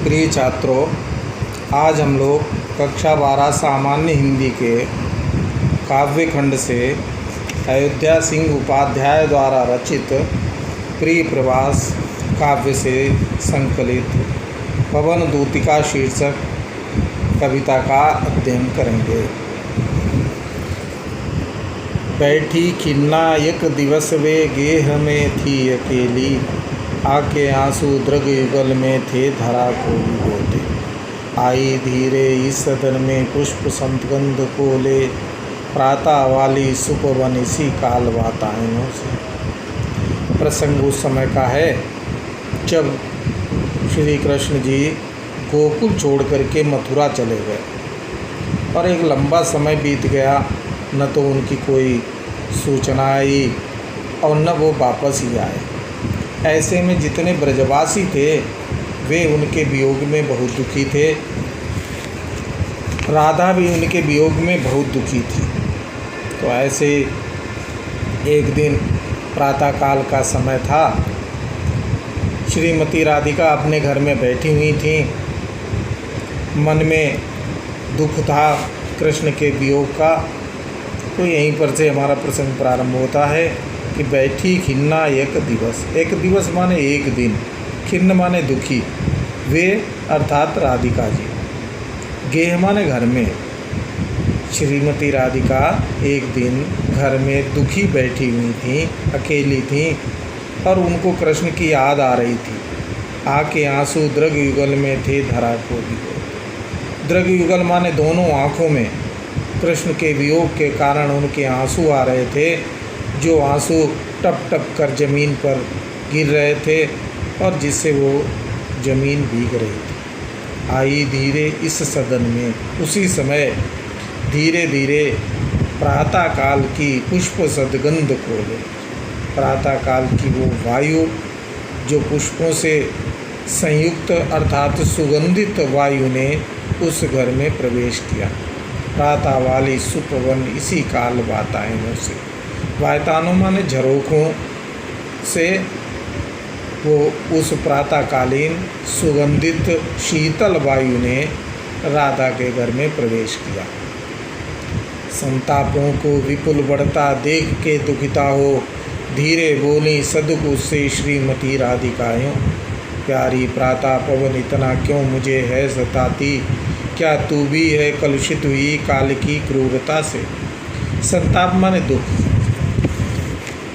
प्रिय छात्रों, आज हम लोग कक्षा 12 सामान्य हिंदी के काव्य खंड से अयोध्या सिंह उपाध्याय द्वारा रचित प्रिय प्रवास काव्य से संकलित पवन दूतिका शीर्षक कविता का अध्ययन करेंगे। बैठी खिन्ना एक दिवस वे गेह में थी अकेली, आके आंसू दृग युगल में थे धरा को भिगोते। आई धीरे इस सदन में पुष्प संतगंध को ले, प्रातः वाली सुपवन इसी काल वातायनों से। प्रसंग उस समय का है जब श्री कृष्ण जी गोकुल छोड़ करके मथुरा चले गए और एक लंबा समय बीत गया, न तो उनकी कोई सूचना आई और न वो वापस ही आए। ऐसे में जितने ब्रजवासी थे वे उनके वियोग में बहुत दुखी थे। राधा भी उनके वियोग में बहुत दुखी थी। तो ऐसे एक दिन प्रातःकाल का समय था। श्रीमती राधिका अपने घर में बैठी हुई थीं। मन में दुख था कृष्ण के वियोग का। तो यहीं पर से हमारा प्रसंग प्रारंभ होता है कि बैठी खिन्ना एक दिवस माने एक दिन, खिन्न माने दुखी, वे अर्थात राधिका जी, गेह माने घर में। श्रीमती राधिका एक दिन घर में दुखी बैठी हुई थी, अकेली थी और उनको कृष्ण की याद आ रही थी। आके आंसू दृग युगल में थे धरा को भिगोते। दृग युगल माने दोनों आँखों में कृष्ण के वियोग के कारण उनके आंसू आ रहे थे, जो आंसू टप टप कर ज़मीन पर गिर रहे थे और जिससे वो ज़मीन भीग रही थी। आई धीरे इस सदन में, उसी समय धीरे धीरे प्रातःकाल की पुष्प सदगंध को ले। प्रातःकाल की वो वायु जो पुष्पों से संयुक्त अर्थात सुगंधित वायु ने उस घर में प्रवेश किया। प्रातः वाली सुपवन इसी काल वातायनों से, वातायनों माने झरोखों से वो उस प्रातःकालीन सुगंधित शीतल वायु ने राधा के घर में प्रवेश किया। संतापों को विपुल बढ़ता देख के दुखिता हो, धीरे बोली सदगुण से श्रीमती राधिकायों। प्यारी प्रातः पवन इतना क्यों मुझे है सताती, क्या तू भी है कलुषित हुई काल की क्रूरता से। संताप माने दुख,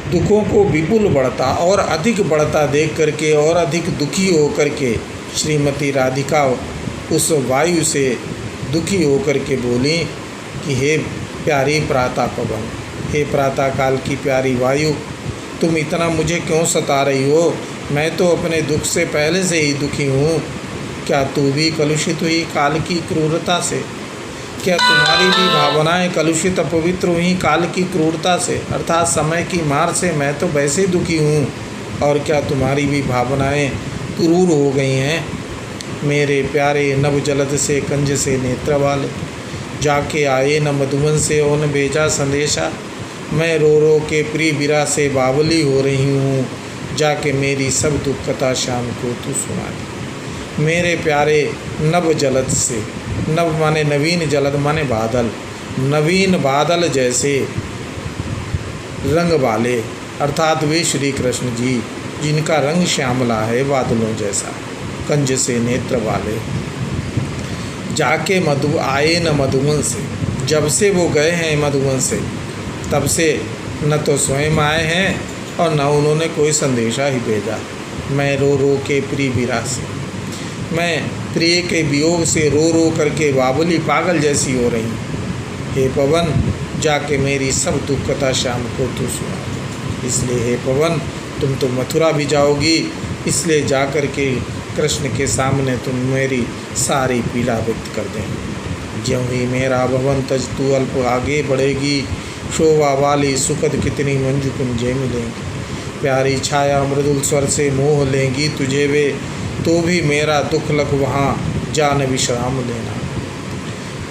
दुखों को विपुल बढ़ता और अधिक बढ़ता देख करके और अधिक दुखी होकर के श्रीमती राधिका उस वायु से दुखी होकर के बोली कि हे प्यारी प्रातः पवन, हे प्रातः काल की प्यारी वायु, तुम इतना मुझे क्यों सता रही हो। मैं तो अपने दुख से पहले से ही दुखी हूँ। क्या तू भी कलुषित हुई काल की क्रूरता से। क्या तुम्हारी भी भावनाएं कलुषित अपवित्र हुई काल की क्रूरता से, अर्थात समय की मार से। मैं तो वैसे ही दुखी हूँ और क्या तुम्हारी भी भावनाएं क्रूर हो गई हैं। मेरे प्यारे नव जलद से कंज से नेत्र वाले, जाके आए न मधुबन से ओन भेजा संदेशा। मैं रो रो के प्रिय बिरा से बावली हो रही हूँ, जाके मेरी सब दुख कथा शाम को तू सुना दे। मेरे प्यारे नव जलद से, नव माने नवीन, जलद माने बादल, नवीन बादल जैसे रंग वाले, अर्थात वे श्री कृष्ण जी जिनका रंग श्यामला है बादलों जैसा, कंज से नेत्र वाले। जाके मधु आए न मधुबन से, जब से वो गए हैं मधुबन से तब से न तो स्वयं आए हैं और न उन्होंने कोई संदेशा ही भेजा। मैं रो रो के प्रिय बिरा से, मैं प्रिय के वियोग से रो रो करके बावली पागल जैसी हो रही हूँ। हे पवन, जाके मेरी सब दुख कथा शाम को तू सुना। इसलिए हे पवन, तुम तो मथुरा भी जाओगी, इसलिए जा कर के कृष्ण के सामने तुम मेरी सारी पीड़ा व्यक्त कर दें। ज्यों ही मेरा भवन तज तू अल्प आगे बढ़ेगी, शोभा वाली सुखद कितनी मंजू कुंजे मिलेंगी। प्यारी छाया मृदुल स्वर से मोह लेंगी तुझे वे, तो भी मेरा दुख लग वहाँ जान विश्राम लेना।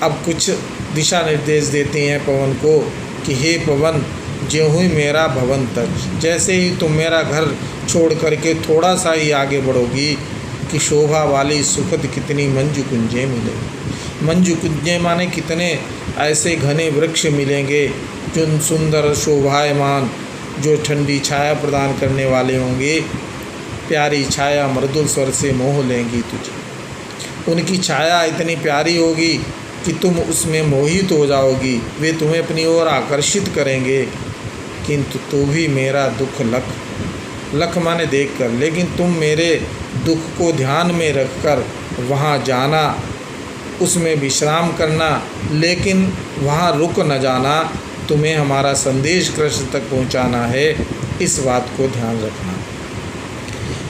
अब कुछ दिशा निर्देश देते हैं पवन को कि हे पवन, ज्यों ही मेरा भवन तज, जैसे ही तुम मेरा घर छोड़ करके थोड़ा सा ही आगे बढ़ोगी, कि शोभा वाली सुखद कितनी मंजू कुंजें मिलेंगी। मंजू कुंजें माने कितने ऐसे घने वृक्ष मिलेंगे जो सुंदर शोभायमान, जो ठंडी छाया प्रदान करने वाले होंगे। प्यारी छाया मृदुल स्वर से मोह लेंगी तुझे। उनकी छाया इतनी प्यारी होगी कि तुम उसमें मोहित हो जाओगी। वे तुम्हें अपनी ओर आकर्षित करेंगे, किंतु तू भी मेरा दुख लख माने देख कर, लेकिन तुम मेरे दुख को ध्यान में रखकर वहाँ जाना, उसमें विश्राम करना, लेकिन वहाँ रुक न जाना। तुम्हें हमारा संदेश कृष्ण तक पहुँचाना है, इस बात को ध्यान रखना।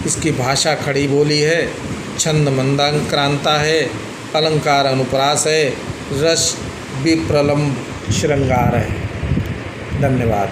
इसकी भाषा खड़ी बोली है, छंद मंदाक्रांता है, अलंकार अनुप्रास है, रस विप्रलम्ब श्रृंगार है। धन्यवाद।